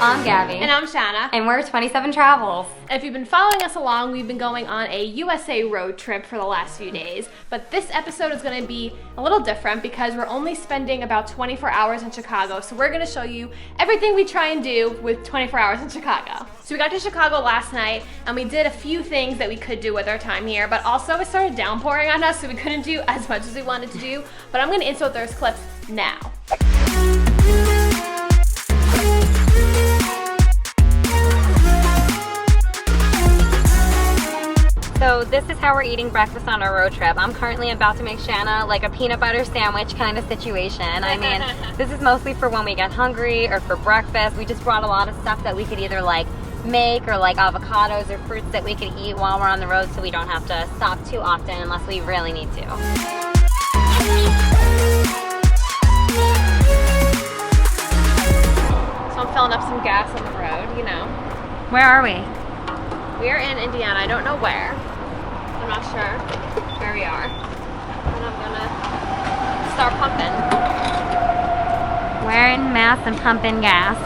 I'm Gabby. And I'm Shanna. And we're 27 Travels. If you've been following us along, we've been going on a USA road trip for the last few days. But this episode is going to be a little different because we're only spending about 24 hours in Chicago. So we're going to show you everything we try and do with 24 hours in Chicago. So we got to Chicago last night and we did a few things that we could do with our time here. But also it started downpouring on us, so we couldn't do as much as we wanted to do. But I'm going to insert those clips now. So this is how we're eating breakfast on our road trip. I'm currently about to make Shanna like a peanut butter sandwich kind of situation. I mean, this is mostly for when we get hungry or for breakfast. We just brought a lot of stuff that we could either like make or like avocados or fruits that we could eat while we're on the road so we don't have to stop too often unless we really need to. So I'm filling up some gas on the road, you know. Where are we? We are in Indiana. I don't know where. I'm not sure where we are. And I'm gonna start pumping. We're in Mass and pumping gas.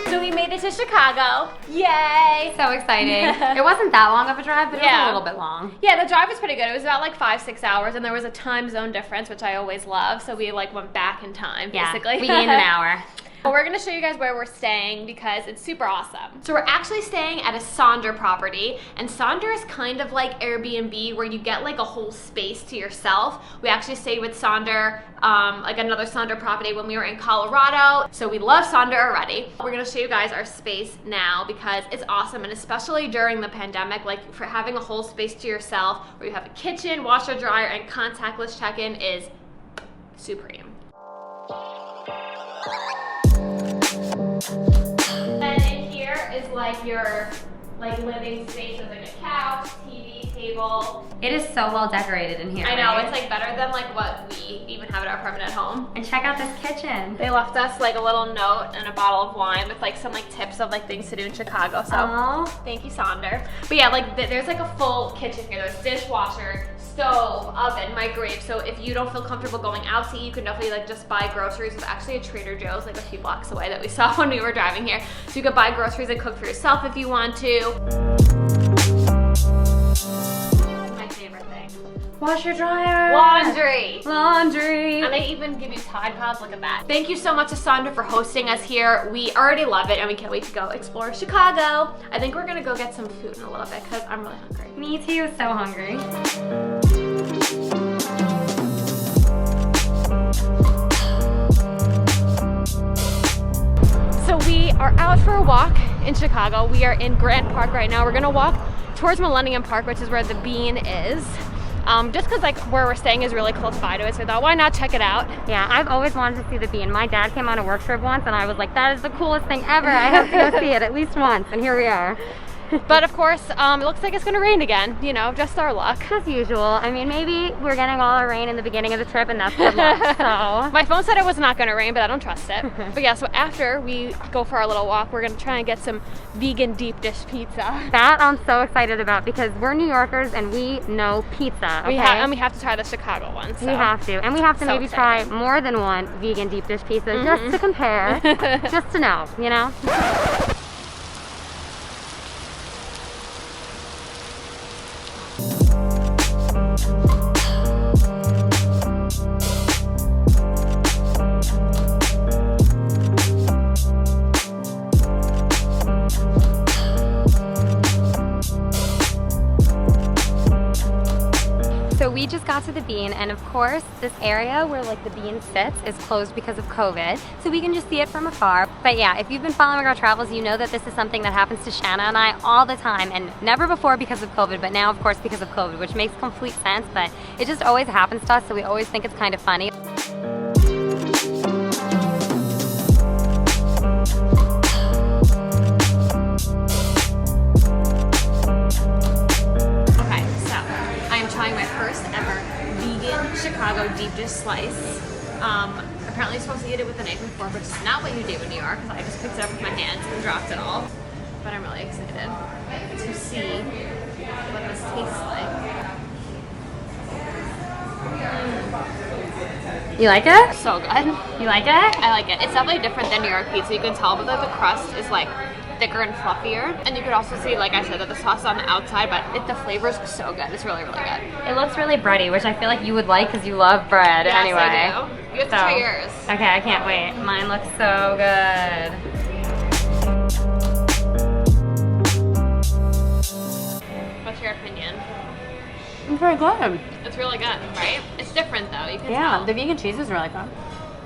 So we made it to Chicago. Yay! So exciting. It wasn't that long of a drive, but it was a little bit long. Yeah, the drive was pretty good. It was about like 5-6 hours, and there was a time zone difference, which I always love. So we like went back in time, basically. We gained an hour. We're gonna show you guys where we're staying because it's super awesome. So we're actually staying at a Sonder property, and Sonder is kind of like Airbnb where you get like a whole space to yourself. We actually stayed with Sonder, like another Sonder property when we were in Colorado. So we love Sonder already. We're gonna show you guys our space now because it's awesome, and especially during the pandemic, like for having a whole space to yourself where you have a kitchen, washer, dryer, and contactless check-in is supreme. And in here is like your living space. There's like a couch, TV, table. It is so well decorated in here. I know, right? it's like better than like what we even have in our apartment at home. And check out this kitchen. They left us like a little note and a bottle of wine with like some like tips of like things to do in Chicago. So thank you, Sonder. But yeah, like there's like a full kitchen here. There's dishwasher, stove, oven, microwave. So if you don't feel comfortable going out to eat, you can definitely like just buy groceries. There's actually a Trader Joe's like a few blocks away that we saw when we were driving here. So you could buy groceries and cook for yourself if you want to. My favorite thing. Washer, dryer. Laundry. Laundry. And they even give you Tide Pods, look at that. Thank you so much to Sonder for hosting us here. We already love it and we can't wait to go explore Chicago. I think we're gonna go get some food in a little bit because I'm really hungry. Me too, so hungry. So we are out for a walk in Chicago. We are in Grant Park right now. We're gonna walk towards Millennium Park, which is where the Bean is. Just because like where we're staying is really close by to it, so I thought, why not check it out? Yeah, I've always wanted to see the Bean. My dad came on a work trip once and I was like, that is the coolest thing ever. I have to go see it at least once, and here we are. But of course, it looks like it's gonna rain again, you know, just our luck. As usual. I mean, maybe we're getting all our rain in the beginning of the trip and that's good luck, so. My phone said it was not gonna rain, but I don't trust it. But yeah, so after we go for our little walk, we're gonna try and get some vegan deep dish pizza. That I'm so excited about because we're New Yorkers and we know pizza, okay? And we have to try the Chicago one. So. We have to. And we have to maybe try more than one vegan deep dish pizza just to compare, just to know, you know? So we just got to the Bean, and of course this area where like the Bean sits is closed because of COVID, so we can just see it from afar. But yeah, if you've been following our travels, you know that this is something that happens to Shanna and I all the time, and never before because of COVID, but now of course because of COVID, which makes complete sense, but it just always happens to us, so we always think it's kind of funny. Chicago deep dish slice. Apparently you're supposed to eat it with a knife and fork, which is not what you do in New York, because I just picked it up with my hands and dropped it all. But I'm really excited to see what this tastes like. You like it? So good. You like it? I like it. It's definitely different than New York pizza. You can tell that the crust is like thicker and fluffier. And you could also see, like I said, that the sauce is on the outside, but the flavor is so good. It's really, really good. It looks really bready, which I feel like you would like because you love bread anyway. Yes, I do. You have to try yours. Okay, I can't wait. Mine looks so good. What's your opinion? It's very good. It's really good, right? It's different though, you can Yeah, tell. the vegan cheese is really good.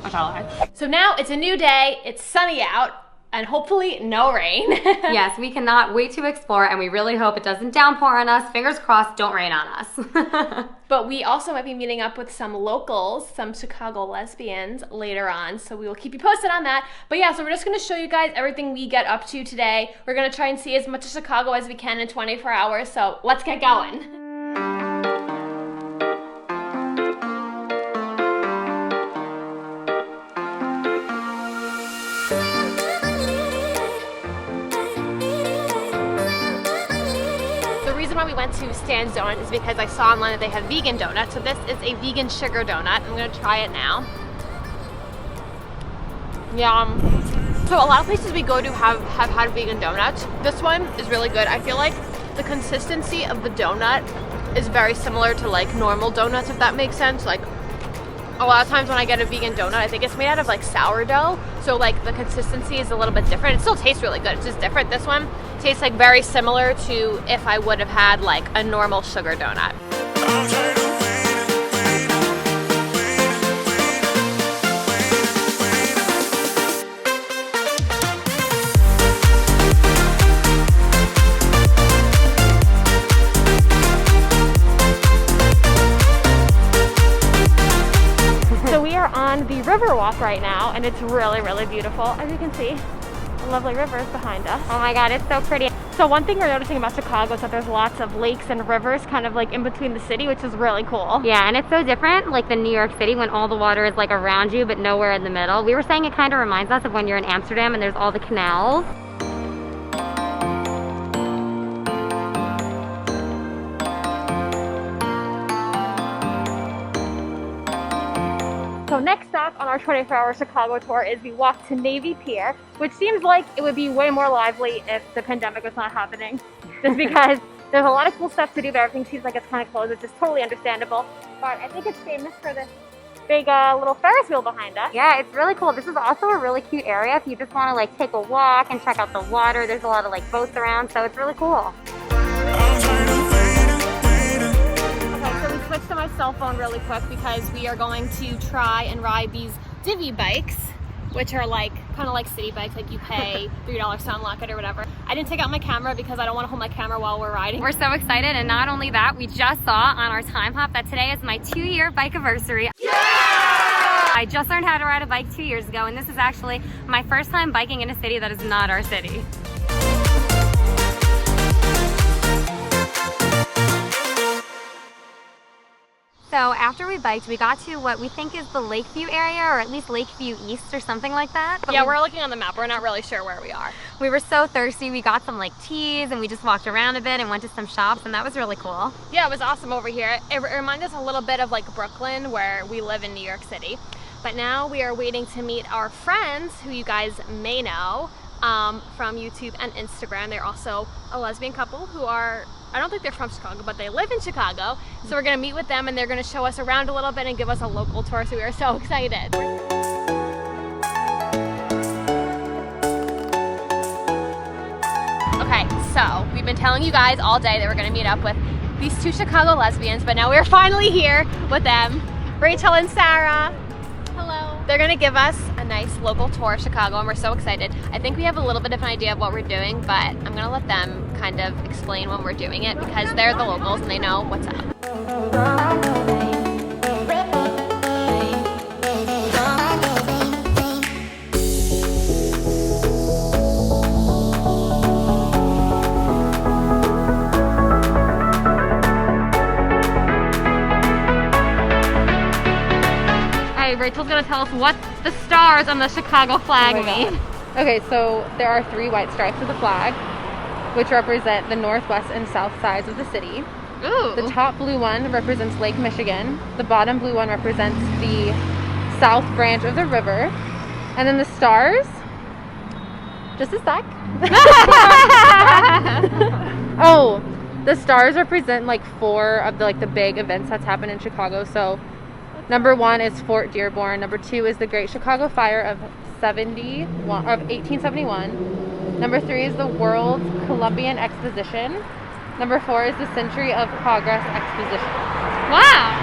Which I like. So now it's a new day, it's sunny out, and hopefully no rain. Yes, we cannot wait to explore, and we really hope it doesn't downpour on us. Fingers crossed, don't rain on us. But we also might be meeting up with some locals, some Chicago lesbians later on, so we will keep you posted on that. But yeah, so we're just gonna show you guys everything we get up to today. We're gonna try and see as much of Chicago as we can in 24 hours, so let's get going. Why we went to Stan's Donut is because I saw online that they have vegan donuts. So this is a vegan sugar donut. I'm gonna try it now. Yum. So a lot of places we go to have had vegan donuts. This one is really good. I feel like the consistency of the donut is very similar to like normal donuts, if that makes sense. Like a lot of times when I get a vegan donut, I think it's made out of like sourdough. So like the consistency is a little bit different. It still tastes really good. It's just different. This one tastes like very similar to if I would have had like a normal sugar donut. On the Riverwalk right now, and it's really, really beautiful. As you can see, a lovely river is behind us. Oh my god, it's so pretty. So one thing we're noticing about Chicago is that there's lots of lakes and rivers kind of like in between the city, which is really cool. Yeah, and it's so different like than New York City when all the water is like around you but nowhere in the middle. We were saying it kind of reminds us of when you're in Amsterdam and there's all the canals. So next stop on our 24-hour Chicago tour is we walk to Navy Pier, which seems like it would be way more lively if the pandemic was not happening. Just because there's a lot of cool stuff to do, but everything seems like it's kind of closed, which is totally understandable. But I think it's famous for this big little Ferris wheel behind us. Yeah, it's really cool. This is also a really cute area if you just want to like take a walk and check out the water. There's a lot of like boats around, so it's really cool. Switch to my cell phone really quick because we are going to try and ride these divvy bikes, which are like kind of like city bikes, like you pay $3 to unlock it or whatever. I didn't take out my camera because I don't want to hold my camera while we're riding. We're so excited, and not only that, we just saw on our time hop that today is my 2-year bike anniversary. Yeah! I just learned how to ride a bike 2 years ago, and this is actually my first time biking in a city that is not our city. So after we biked, we got to what we think is the Lakeview area, or at least Lakeview East or something like that. But yeah, we're looking on the map. We're not really sure where we are. We were so thirsty. We got some like teas and we just walked around a bit and went to some shops, and that was really cool. Yeah, it was awesome over here. It reminded us a little bit of like Brooklyn, where we live in New York City. But now we are waiting to meet our friends who you guys may know from YouTube and Instagram. They're also a lesbian couple who are, I don't think they're from Chicago, but they live in Chicago. So we're gonna meet with them and they're gonna show us around a little bit and give us a local tour, so we are so excited. Okay, so we've been telling you guys all day that we're gonna meet up with these two Chicago lesbians, but now we're finally here with them, Rachel and Sarah. Hello. They're gonna give us a nice local tour of Chicago, and we're so excited. I think we have a little bit of an idea of what we're doing, but I'm gonna let them kind of explain when we're doing it because they're the locals and they know what's up. Rachel's gonna tell us what the stars on the Chicago flag mean. Okay, so there are 3 white stripes of the flag, which represent the northwest and south sides of the city. Ooh. The top blue one represents Lake Michigan. The bottom blue one represents the south branch of the river. And then the stars, just a sec. Oh, the stars represent like 4 of the big events that's happened in Chicago. So number 1 is Fort Dearborn. Number 2 is the Great Chicago Fire of 1871. Number 3 is the World Columbian Exposition. Number 4 is the Century of Progress Exposition. Wow.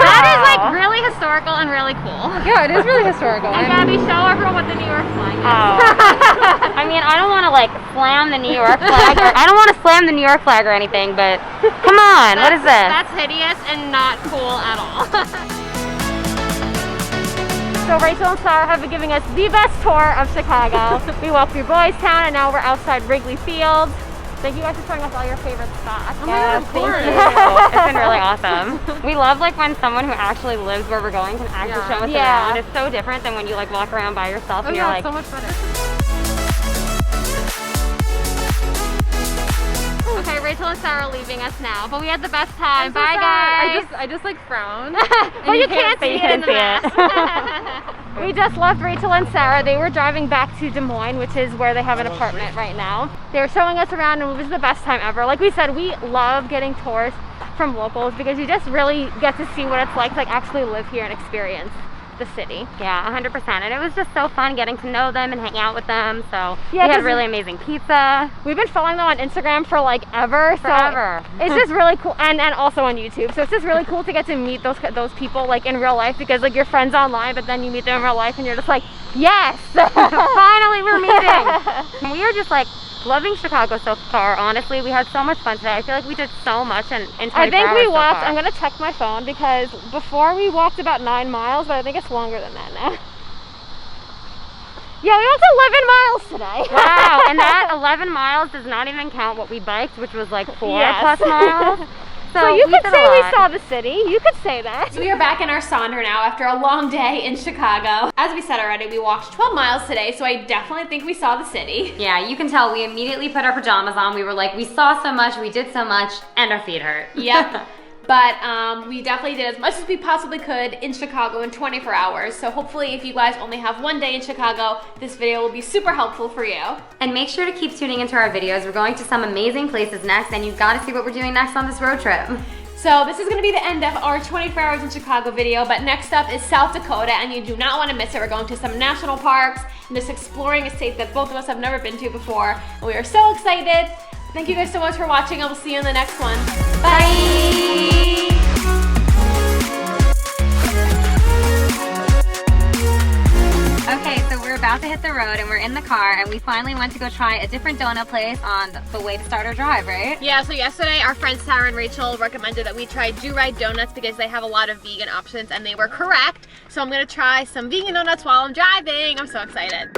That is like really historical and really cool. Yeah, it is really historical. And Gabby, show everyone what the New York flag is. I mean, I don't want to like slam the New York flag. I don't want to slam the New York flag or anything, but come on, what is this? That's hideous and not cool at all. So Rachel and Sarah have been giving us the best tour of Chicago. We walked through Boystown and now we're outside Wrigley Field. Thank you guys for showing us all your favorite spots. Oh my God, of course. Thank you. It's been really awesome. We love like when someone who actually lives where we're going can actually show us around. It's so different than when you like walk around by yourself and you're like, so much better. Okay, Rachel and Sarah are leaving us now, but we had the best time. Bye, guys. I just like frowned. But you can't see it in the mask. We just left Rachel and Sarah. They were driving back to Des Moines, which is where they have an apartment right now. They were showing us around and it was the best time ever. Like we said, we love getting tours from locals because you just really get to see what it's like to actually live here and experience the city. yeah, 100%. And it was just so fun getting to know them and hang out with them. So Yeah, we had 'cause really amazing pizza. We've been following them on Instagram for like ever. Forever. So it's just really cool, and also on YouTube. So it's just really cool to get to meet those people like in real life, because like you're friends online, but then you meet them in real life and you're just like, yes, Finally we're meeting. We are just like loving Chicago so far. Honestly, we had so much fun today. I feel like we did so much in 24 I think hours we so walked, far. I'm gonna check my phone because before we walked about 9 miles, but I think it's longer than that now. Yeah, we walked 11 miles today. Wow, and that 11 miles does not even count what we biked, which was like 4 Yes. plus miles. So you we could did a say we lot. saw the city. You could say that. So we are back in our Sonder now after a long day in Chicago. As we said already, we walked 12 miles today, so I definitely think we saw the city. Yeah, you can tell we immediately put our pajamas on. We were like, we saw so much, we did so much, and our feet hurt. Yep. But we definitely did as much as we possibly could in Chicago in 24 hours. So hopefully if you guys only have one day in Chicago, this video will be super helpful for you. And make sure to keep tuning into our videos. We're going to some amazing places next, and you've got to see what we're doing next on this road trip. So this is gonna be the end of our 24 hours in Chicago video, but next up is South Dakota, and you do not wanna miss it. We're going to some national parks and just exploring a state that both of us have never been to before, and we are so excited. Thank you guys so much for watching, and we'll see you in the next one. Bye! Okay, so we're about to hit the road and we're in the car, and we finally went to go try a different donut place on the way to start our drive, right? Yeah, so yesterday our friends Sarah and Rachel recommended that we try Do Right Donuts because they have a lot of vegan options, and they were correct. So I'm gonna try some vegan donuts while I'm driving. I'm so excited.